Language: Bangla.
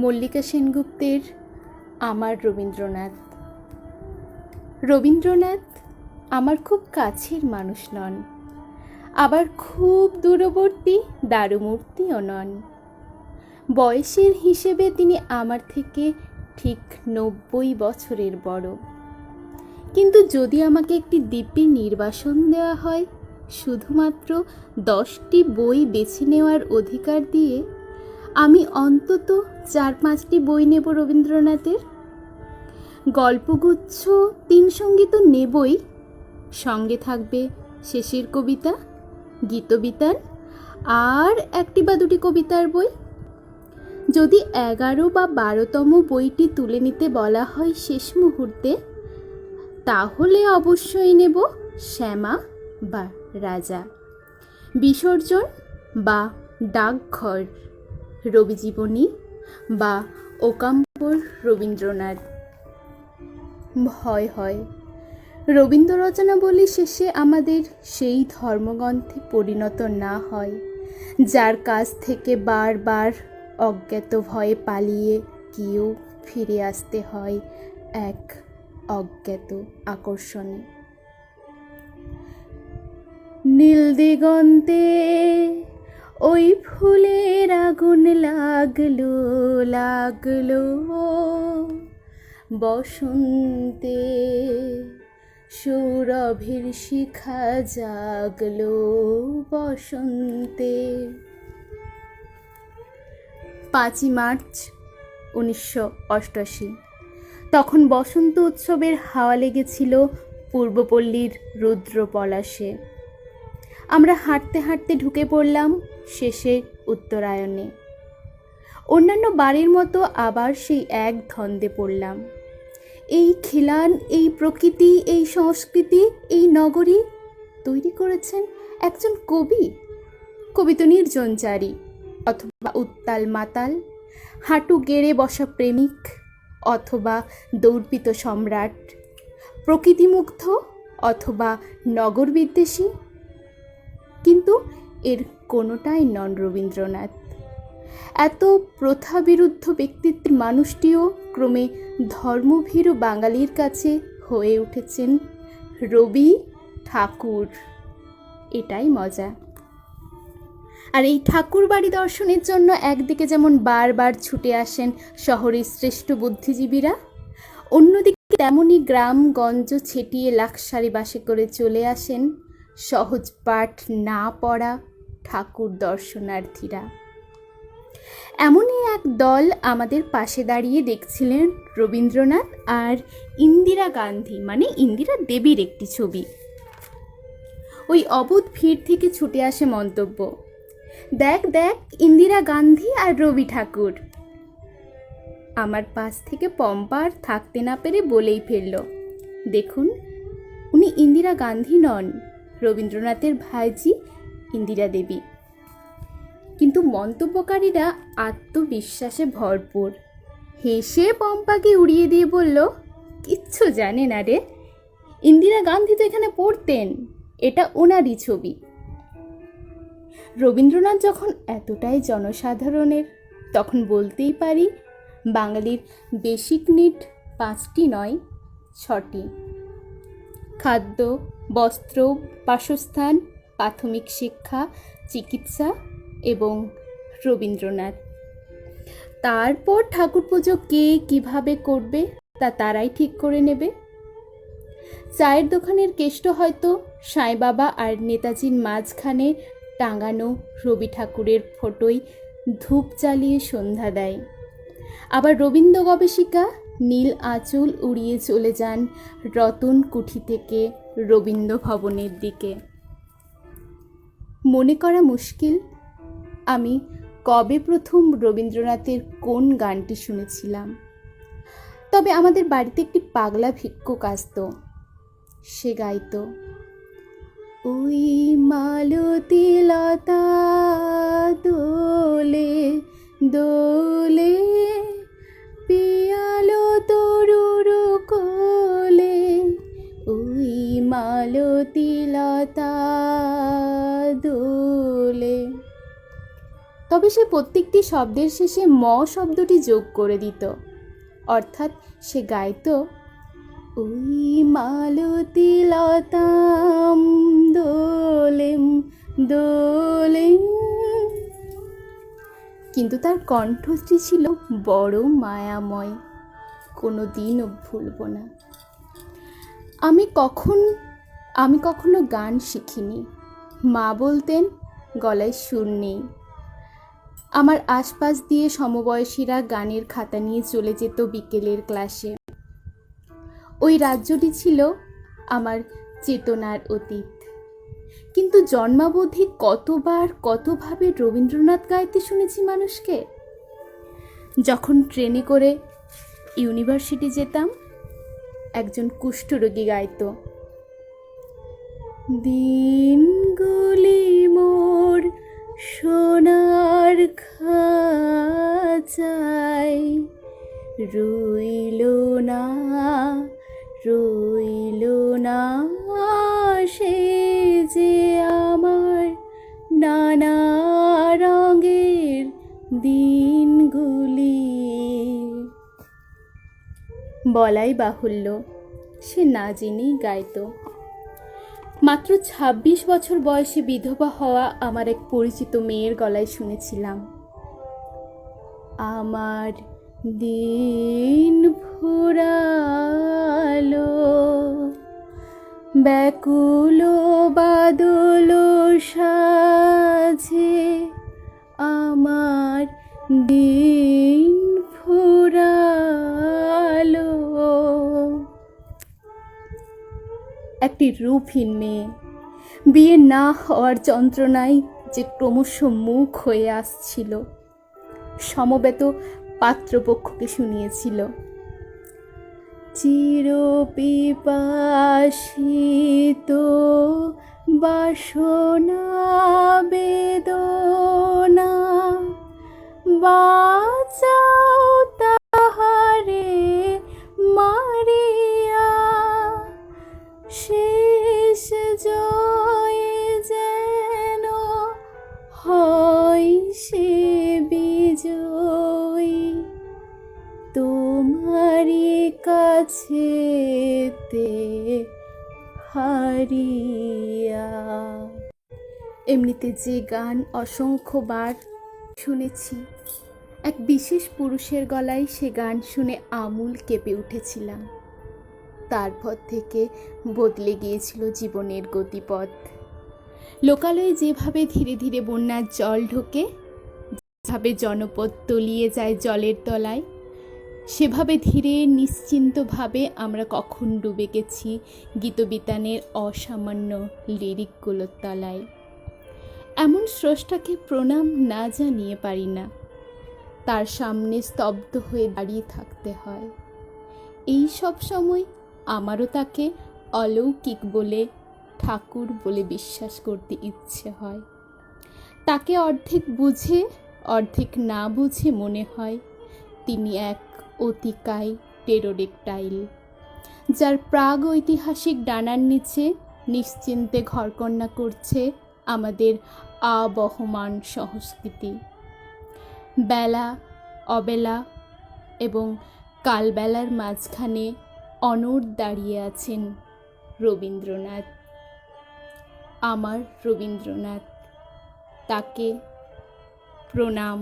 মল্লিকা সেনগুপ্তের আমার রবীন্দ্রনাথ। রবীন্দ্রনাথ আমার খুব কাছের মানুষ নন, আবার খুব দূরবর্তী দারুমূর্তিও নন। বয়সের হিসেবে তিনি আমার থেকে ঠিক 90 বছরের বড়। কিন্তু যদি আমাকে একটি দিব্যি নির্বাসন দেওয়া হয়, শুধুমাত্র 10টি বই বেছে নেওয়ার অধিকার দিয়ে, আমি অন্তত 4-5টি বই নেব রবীন্দ্রনাথের। গল্পগুচ্ছ 3 সঙ্গী তো নেবই, সঙ্গে থাকবে শেষের কবিতা, গীতবিতান আর 1টি বা 2টি কবিতার বই। যদি 11 বা 12তম বইটি তুলে নিতে বলা হয় শেষ মুহূর্তে, তাহলে অবশ্যই নেব শ্যামা বা রাজা, বিসর্জন বা ডাকঘর, রবিজীবনী বা ওকাম্পর রবীন্দ্রনাথ। ভয় হয় রবীন্দ্র রচনা বলি শেষে আমাদের সেই ধর্মগ্রন্থে পরিণত না হয়, যার কাছ থেকে বারবার অজ্ঞাত ভয়ে পালিয়ে গিয়েও ফিরে আসতে হয় এক অজ্ঞাত আকর্ষণে। নীল দিগন্তে ওই ফুলের আগুন লাগলো লাগলো, বসন্তে সৌরভের শিখা জাগলো বসন্তে। 5ই মার্চ 1988। তখন বসন্ত উৎসবের হাওয়া লেগেছিল পূর্বপল্লীর রুদ্র পলাশে। আমরা হাঁটতে হাঁটতে ঢুকে পড়লাম শেষের উত্তরায়ণে। অন্যান্য বাড়ির মতো আবার সেই এক ধন্দে পড়লাম। এই খিলান, এই প্রকৃতি, এই সংস্কৃতি, এই নগরী তৈরি করেছেন একজন কবি। কবি তো নির্জনচারী, অথবা উত্তাল মাতাল, হাঁটু গেড়ে বসা প্রেমিক, অথবা দৌর্পিত সম্রাট, প্রকৃতিমুগ্ধ অথবা নগর বিদ্বেষী। কিন্তু এর কোনোটাই নন রবীন্দ্রনাথ। এত প্রথা বিরুদ্ধ ব্যক্তিত্বের মানুষটিও ক্রমে ধর্মভীরু বাঙালির কাছে হয়ে উঠেছেন রবি ঠাকুর। এটাই মজা। আর এই ঠাকুর বাড়ি দর্শনের জন্য একদিকে যেমন বারবার ছুটে আসেন শহরের শ্রেষ্ঠ বুদ্ধিজীবীরা, অন্যদিকে তেমনই গ্রামগঞ্জ ছেটিয়ে লাক্সারি বাসে করে চলে আসেন সহজ পাঠ না পড়া ঠাকুর দর্শনার্থীরা। এমনই এক দল আমাদের পাশে দাঁড়িয়ে দেখছিলেন রবীন্দ্রনাথ আর ইন্দিরা গান্ধী, মানে ইন্দিরা দেবীর একটি ছবি। ওই অবোধ ভিড় থেকে ছুটে আসে মন্তব্য, দেখ দেখ ইন্দিরা গান্ধী আর রবি ঠাকুর। আমার পাশ থেকে পম্পা আর থাকতে না পেরে বলেই ফেলল, দেখুন উনি ইন্দিরা গান্ধী নন, রবীন্দ্রনাথের ভাইজি ইন্দিরা দেবী। কিন্তু মন্তব্যকারীরা আত্মবিশ্বাসে ভরপুর, হেসে পম্পাকে উড়িয়ে দিয়ে বলল, কিচ্ছু জানে না রে, ইন্দিরা গান্ধী তো এখানে পড়তেন, এটা ওনারই ছবি। রবীন্দ্রনাথ যখন এতটাই জনসাধারণের, তখন বলতেই পারি বাঙালির বেসিক নিড 5টি নয় 6টি: খাদ্য, বস্ত্র, বাসস্থান, প্রাথমিক শিক্ষা, চিকিৎসা এবং রবীন্দ্রনাথ। তারপর ঠাকুর পুজো কে কিভাবে করবে তা তারাই ঠিক করে নেবে। চায়ের দোকানের কেষ্ট হয়তো সাঁই বাবা আর নেতাজির মাঝখানে টাঙানো রবি ঠাকুরের ফটোই ধূপ জ্বালিয়ে সন্ধ্যা দেয়। আবার রবীন্দ্র গবেষিকা নীল আঁচল উড়িয়ে চলে যান রতন কুঠি থেকে রবীন্দ্র ভবনের দিকে। মনে করা মুশকিল আমি কবে প্রথম রবীন্দ্রনাথের কোন গানটি শুনেছিলাম। তবে আমাদের বাড়িতে একটি পাগলা ভিক্ষুক আসতো, সে গাইতো, ওই মালতী লতা দোলে দোলে, পিয়ালো তরুর কোলে, ওই মালতী লতা দোলে। তবে তবে সে প্রত্যেকটি শব্দের শেষে ম শব্দটি যোগ করে দিত, অর্থাৎ সে গাইতো, ওই মালতী লতাম দোলেম দোলেম। কিন্তু তার কণ্ঠটি ছিল বড় মায়াময়, কোনো দিনও ভুলব না। আমি কখনো গান শিখিনি। মা বলতেন গলায় সুর নেই। আমার আশপাশ দিয়ে সমবয়সীরা গানের খাতা নিয়ে চলে যেত বিকেলের ক্লাসে। ওই রাজ্যটি ছিল আমার চেতনার অতীত। কিন্তু জন্মাবধি কতবার কতভাবে রবীন্দ্রনাথ গাইতে শুনেছি মানুষকে। যখন ট্রেনে করে ইউনিভার্সিটি যেতাম, একজন কুষ্ঠরোগী গাইতো, দিনগুলি মোর সোনার খাঁচায় রইল না সে যে আমার নানা রঙের দিনগুলি। বলাই বাহুল্য, সে না জেনেই গাইতো। মাত্র ২৬ বছর বয়সে বিধবা হওয়া আমার এক পরিচিত মেয়ের গলায় শুনেছিলাম, আমার দিন ফুরালো ব্যাকুল বাদল সাজে, আমার দিন ফুরালো। একটি রূপহীন মেয়ে, বিয়ে না হওয়ার যন্ত্রণায় যে ক্রমশ মুখ হয়ে আসছিল, সমবেত পাত্রপক্ষকে শুনিয়েছিল, চিরপিপাসিত বাসনা বেদনা বাঁচাও তাহারে মারিয়া, শেষ জয়ে যেন হয় সে বিজয়ী তোমারই কাছেতে হারিয়া। এমনিতে যে গান অসংখ্যবার শুনেছি, এক বিশেষ পুরুষের গলায় সে গান শুনে আমূল কেঁপে উঠেছিলাম। তারপর থেকে বদলে গিয়েছিল জীবনের গতিপথ। লোকালয়ে যেভাবে ধীরে ধীরে বন্যার জল ঢোকে, যেভাবে জনপদ তলিয়ে যায় জলের তলায়, সেভাবে ধীরে নিশ্চিন্তভাবে আমরা কখন ডুবে গেছি গীতবিতানের অসামান্য লিরিকগুলোর তলায়। এমন স্রষ্টাকে প্রণাম না জানিয়ে পারি না, তার সামনে স্তব্ধ হয়ে দাঁড়িয়ে থাকতে হয়। এই সব সময় আমারও তাকে অলৌকিক বলে, ঠাকুর বলে বিশ্বাস করতে ইচ্ছে হয়। তাকে অর্ধেক বুঝে অর্ধেক না বুঝে মনে হয় তিনি এক অতিকায় টেরোডেকটাইল, যার প্রাগ ঐতিহাসিক ডানার নিচে নিশ্চিন্তে ঘরকন্যা করছে আমাদের আবহমান সংস্কৃতি। বেলা অবেলা এবং কালবেলার মাঝখানে অনড় দাঁড়িয়ে আছেন রবীন্দ্রনাথ, আমার রবীন্দ্রনাথ। তাকে প্রণাম।